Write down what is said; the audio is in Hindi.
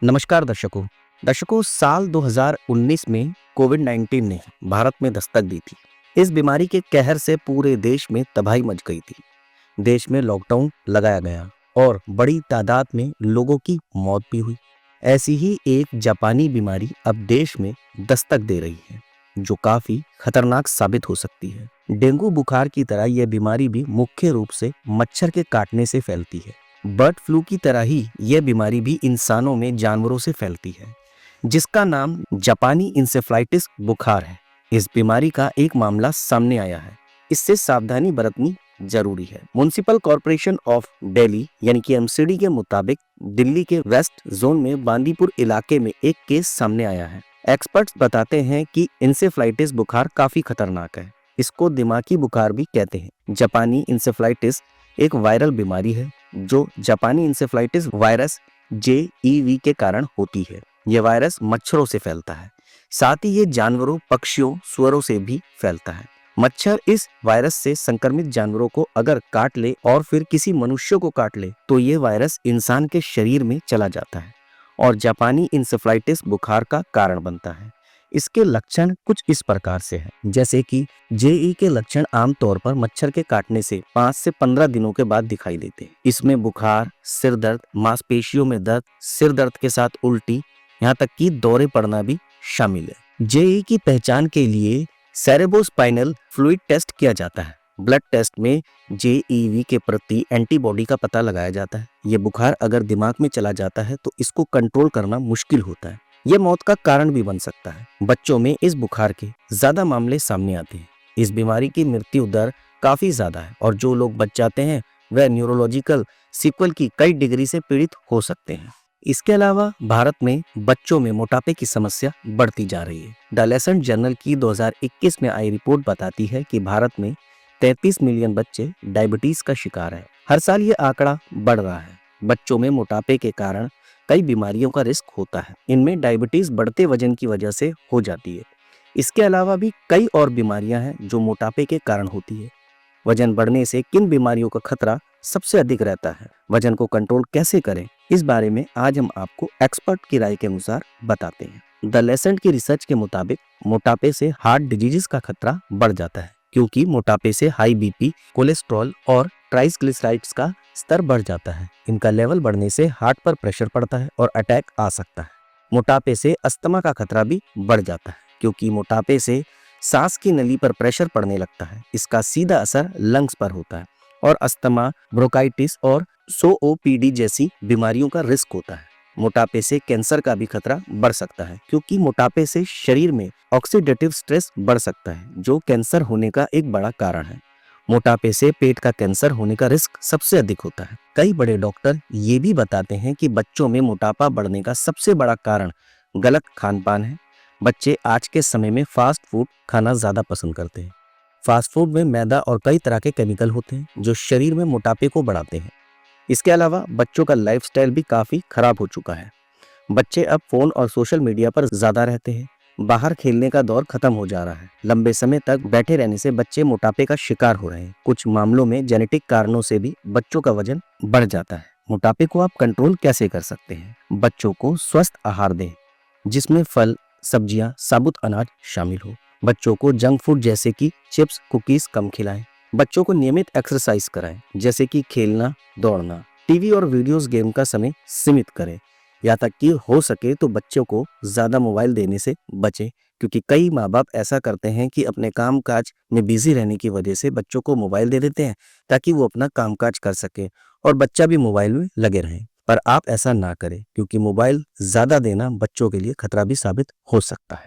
नमस्कार दर्शकों। साल 2019 में कोविड-19 ने भारत में दस्तक दी थी। इस बीमारी के कहर से पूरे देश में तबाही मच गई थी। देश में लॉकडाउन लगाया गया और बड़ी तादाद में लोगों की मौत भी हुई। ऐसी ही एक जापानी बीमारी अब देश में दस्तक दे रही है, जो काफी खतरनाक साबित हो सकती है। डेंगू बुखार की तरह यह बीमारी भी मुख्य रूप से मच्छर के काटने से फैलती है। बर्ड फ्लू की तरह ही यह बीमारी भी इंसानों में जानवरों से फैलती है, जिसका नाम जापानी इंसेफ्लाइटिस बुखार है। इस बीमारी का एक मामला सामने आया है। इससे सावधानी बरतनी जरूरी है। म्युनिसिपल कॉर्पोरेशन ऑफ दिल्ली यानी कि एमसीडी के मुताबिक दिल्ली के वेस्ट जोन में बांदीपुर इलाके में एक केस सामने आया है। एक्सपर्ट्स बताते हैं कि इंसेफ्लाइटिस बुखार काफी खतरनाक है। इसको दिमागी बुखार भी कहते हैं। जापानी इंसेफ्लाइटिस एक वायरल बीमारी है जो जापानी इंसेफ्लाइटिस वायरस JEV के कारण होती है। यह वायरस मच्छरों से फैलता है, साथ ही ये जानवरों, पक्षियों, सुअरों से भी फैलता है। मच्छर इस वायरस से संक्रमित जानवरों को अगर काट ले और फिर किसी मनुष्य को काट ले तो ये वायरस इंसान के शरीर में चला जाता है और जापानी इंसेफ्लाइटिस बुखार का कारण बनता है। इसके लक्षण कुछ इस प्रकार से हैं, जैसे कि JE के लक्षण आमतौर पर मच्छर के काटने से 5 से 15 दिनों के बाद दिखाई देते हैं। इसमें बुखार, सिर दर्द, मांसपेशियों में दर्द, सिर दर्द के साथ उल्टी, यहाँ तक कि दौरे पड़ना भी शामिल है। JE की पहचान के लिए सेरेब्रोस्पाइनल फ्लूइड टेस्ट किया जाता है। ब्लड टेस्ट में JEV के प्रति एंटीबॉडी का पता लगाया जाता है। ये बुखार अगर दिमाग में चला जाता है तो इसको कंट्रोल करना मुश्किल होता है। यह मौत का कारण भी बन सकता है। बच्चों में इस बुखार के ज्यादा मामले सामने आते हैं। इस बीमारी की मृत्यु दर काफी ज्यादा है और जो लोग बच जाते हैं वह न्यूरोलॉजिकल सीक्वल की कई डिग्री से पीड़ित हो सकते हैं। इसके अलावा भारत में बच्चों में मोटापे की समस्या बढ़ती जा रही है। द लेसेंट जर्नल की 2021 में आई रिपोर्ट बताती है कि भारत में 33 मिलियन बच्चे डायबिटीज का शिकार है। हर साल ये आंकड़ा बढ़ रहा है। बच्चों में मोटापे के कारण कई बीमारियों का रिस्क होता है। इनमें डायबिटीज बढ़ते वजन की वजह से हो जाती है। इसके अलावा भी कई और बीमारियां हैं जो मोटापे के कारण होती है। वजन बढ़ने से किन बीमारियों का खतरा सबसे अधिक रहता है, वजन को कंट्रोल कैसे करें, इस बारे में आज हम आपको एक्सपर्ट की राय के अनुसार बताते हैं। द लेसेंट की रिसर्च के मुताबिक मोटापे से हार्ट डिजीज का खतरा बढ़ जाता है, क्योंकि मोटापे से हाई BP, कोलेस्ट्रॉल और ट्राइग्लिसराइड्स का स्तर बढ़ जाता है। इनका लेवल बढ़ने से हार्ट पर प्रेशर पड़ता है और अटैक आ सकता है। मोटापे से अस्थमा का खतरा भी बढ़ जाता है, क्योंकि मोटापे से सांस की नली पर प्रेशर पड़ने लगता है। इसका सीधा असर लंग्स पर होता है और अस्थमा, ब्रोंकाइटिस और COPD जैसी बीमारियों का रिस्क होता है। मोटापे से कैंसर का भी खतरा बढ़ सकता है, क्योंकि मोटापे से शरीर में ऑक्सीडेटिव स्ट्रेस बढ़ सकता है, जो कैंसर होने का एक बड़ा कारण है। मोटापे से पेट का कैंसर होने का रिस्क सबसे अधिक होता है। कई बड़े डॉक्टर ये भी बताते हैं कि बच्चों में मोटापा बढ़ने का सबसे बड़ा कारण गलत खान-पान है। बच्चे आज के समय में फास्ट फूड खाना ज्यादा पसंद करते हैं। फास्ट फूड में मैदा और कई तरह के केमिकल होते हैं जो शरीर में मोटापे को बढ़ाते हैं। इसके अलावा बच्चों का लाइफस्टाइल भी काफी खराब हो चुका है। बच्चे अब फोन और सोशल मीडिया पर ज्यादा रहते हैं। बाहर खेलने का दौर खत्म हो जा रहा है। लंबे समय तक बैठे रहने से बच्चे मोटापे का शिकार हो रहे हैं। कुछ मामलों में जेनेटिक कारणों से भी बच्चों का वजन बढ़ जाता है। मोटापे को आप कंट्रोल कैसे कर सकते हैं? बच्चों को स्वस्थ आहार दें, जिसमें फल, सब्जियां, साबुत अनाज शामिल हो। बच्चों को जंक फूड जैसे कि चिप्स, कुकीज कम खिलाएं। बच्चों को नियमित एक्सरसाइज कराएं, जैसे कि खेलना, दौड़ना। टीवी और वीडियोस गेम का समय सीमित करें। यहाँ तक कि हो सके तो बच्चों को ज्यादा मोबाइल देने से बचें, क्योंकि कई माँ बाप ऐसा करते हैं कि अपने काम काज में बिजी रहने की वजह से बच्चों को मोबाइल दे देते हैं ताकि वो अपना काम काज कर सके और बच्चा भी मोबाइल में लगे रहे। पर आप ऐसा ना करें, क्योंकि मोबाइल ज्यादा देना बच्चों के लिए खतरा भी साबित हो सकता है।